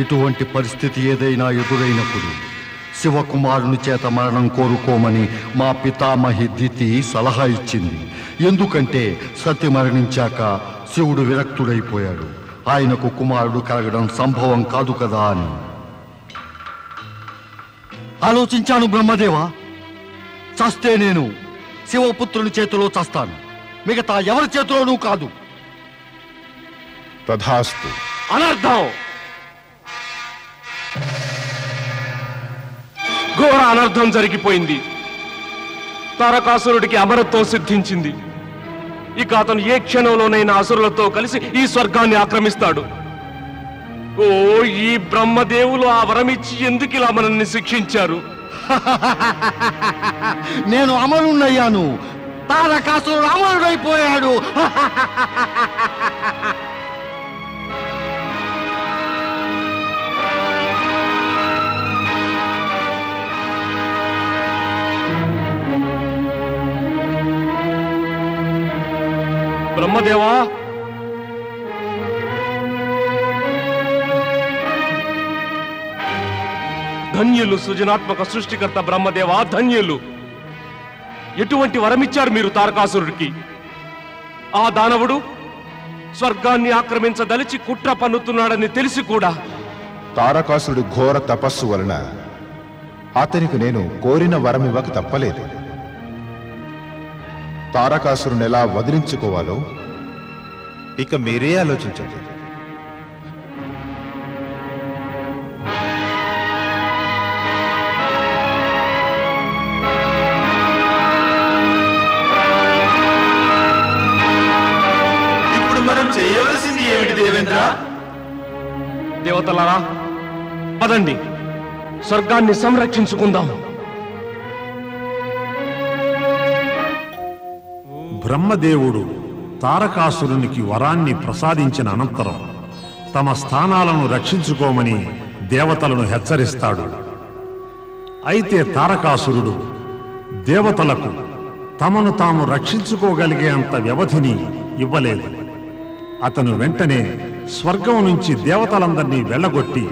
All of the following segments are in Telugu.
ఇటువంటి పరిస్థితి ఏదైనా ఎదురైనప్పుడు శివకుమారుని చేత మరణం కోరుకోమని మా పితామహి దితి సలహా ఇచ్చింది. ఎందుకంటే సతి మరణించాక శివుడు విరక్తుడైపోయాడు, ఆయనకు కుమారుడు కలగడం సంభవం కాదు కదా అని. ఆలోచించాను బ్రహ్మదేవా, చస్తే నేను శివపుత్రుని చేతిలో చస్తాను, మిగతా ఎవరి చేతిలోనూ కాదు. తథాస్తు. అనర్థం! ఘోర అనర్థం జరిగిపోయింది. తారకాసురుడికి అమరత్వం సిద్ధించింది. ఇక అతను ఏ క్షణంలోనైనా అసురులతో కలిసి ఈ స్వర్గాన్ని ఆక్రమిస్తాడు. ఓ, ఈ బ్రహ్మదేవులు ఆ వరమిచ్చి ఎందుకు ఇలా మనల్ని శిక్షించారు? నేను అమరుణ్ణయ్యాను, తారకాసురుడు అమరుడైపోయాడు. బ్రహ్మదేవా, ధన్యులు సృజనాత్మక సృష్టికర్త బ్రహ్మదేవా, ధన్యులు. ఎటువంటి వరమిచ్చారు మీరు తారకాసురుడికి? ఆ దానవుడు స్వర్గాన్ని ఆక్రమించదలిచి కుట్ర పన్నుతున్నాడని తెలిసి కూడా తారకాసురుడి ఘోర తపస్సు వలన అతనికి నేను కోరిన వరమివ్వక తప్పలేదు. తారకాసురుని ఎలా వదిలించుకోవాలో ఇక మీరే ఆలోచించండి. ఇప్పుడు మనం చేయవలసింది ఏమిటి దేవేంద్ర? దేవతలారా, పదండి, స్వర్గాన్ని సంరక్షించుకుందాం. బ్రహ్మదేవుడు తారకాసురునికి వరాన్ని ప్రసాదించిన అనంతరం తమ స్థానాలను రక్షించుకోమని దేవతలను హెచ్చరిస్తాడు. అయితే తారకాసురుడు దేవతలకు తమను తాము రక్షించుకోగలిగేంత వ్యవధిని ఇవ్వలేదు. అతను వెంటనే స్వర్గం నుంచి దేవతలందరినీ వెళ్ళగొట్టి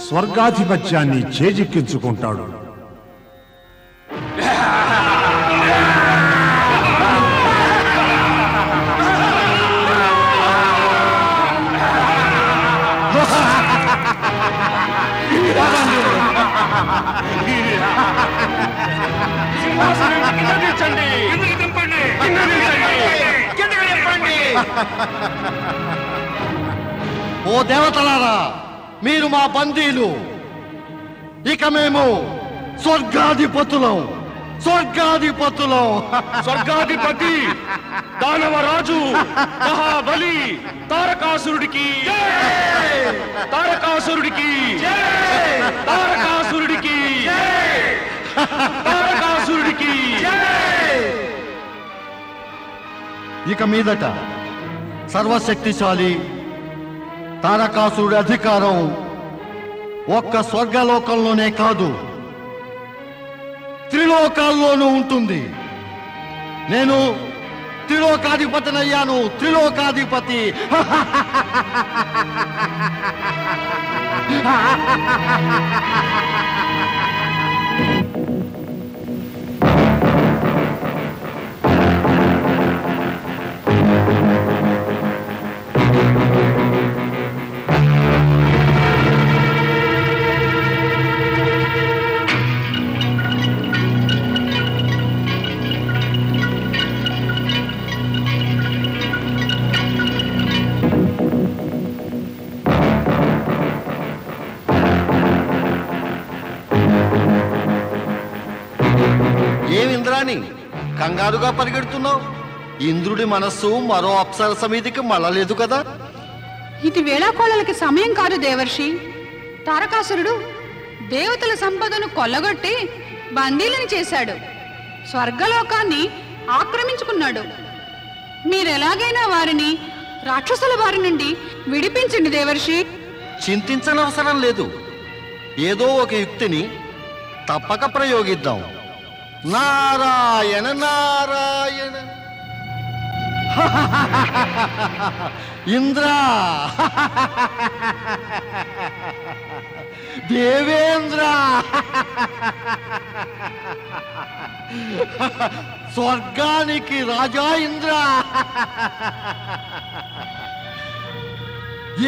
స్వర్గాధిపత్యాన్ని చేజిక్కించుకుంటాడు. ఓ దేవతలారా, మీరు మా బందీలు. ఇక మేము స్వర్గాధిపతులం. స్వర్గాధిపతి దానవరాజు మహాబలి తారకాసురుడికి, తారకాసురుడికి, తారకాసురుడికి, తారకాసురుడికి. ఇక మీదట సర్వశక్తిశాలి తారకాసురుడి అధికారం ఒక్క స్వర్గలోకంలోనే కాదు, త్రిలోకాల్లోనూ ఉంటుంది. నేను త్రిలోకాధిపతినయ్యాను, త్రిలోకాధిపతి. ఏమింద్రాని కంగారుగా పరిగెడుతున్నావు? ఇంద్రుడి మనస్సు మరో అప్సరస మీదికి మళ్ళలేదు కదా? ఇది వేళాకోళలకి సమయం కాదు దేవర్షి. తారకాసురుడు దేవతల సంపదను కొల్లగొట్టి బందీలను చేశాడు, స్వర్గలోకాన్ని ఆక్రమించుకున్నాడు. మీరెలాగైనా వారిని రాక్షసుల బారి నుండి విడిపించండి దేవర్షి. చింతించనవసరం లేదు, ఏదో ఒక యుక్తిని తప్పక ప్రయోగిద్దాం. నారాయణ నారాయణ. ఇంద్రా దేవేంద్ర స్వర్గానికి రాజా ఇంద్ర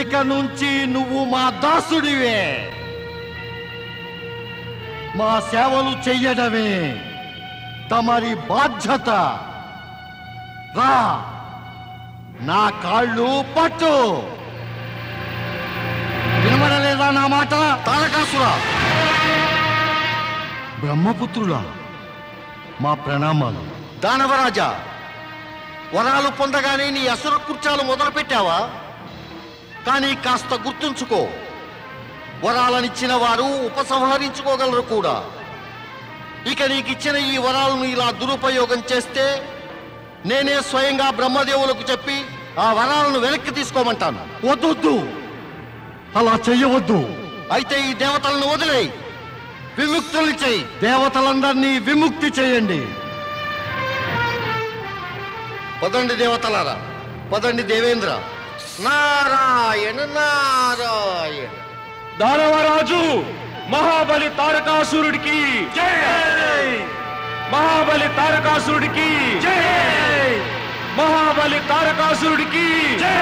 ఇక నుంచి నువ్వు మా దాసుడివే మా సేవలు చెయ్యడమే తమరి బాధ్యత రా నా కాళ్ళు పట్టు వినమనలేదా నా మాట తారకాసురా బ్రహ్మపుత్రులా మా ప్రణామాలు దానవరాజా వరాలు పొందగానే నీ అసుర కృత్యాలు మొదలు పెట్టావా కానీ కాస్త గుర్తుంచుకో వరాలనిచ్చిన వారు ఉపసంహరించుకోగలరు కూడా ఇక నీకిచ్చిన ఈ వరాలను ఇలా దురుపయోగం చేస్తే నేనే స్వయంగా బ్రహ్మదేవులకు చెప్పి ఆ వరాలను వెనక్కి తీసుకోమంటాను వద్దు అలా చెయ్యవద్దు అయితే ఈ దేవతలను వదిలేయి విముక్తులు చేయి దేవతలందరినీ విముక్తి చేయండి పదండి దేవతలారా పదండి దేవేంద్ర నారాయణ నారాయణ దానవరాజు మహాబలి తారకాసురుడికి జై మహాబలి తారకాసురుడికి జై మహాబలి తారకాసురుడికి జై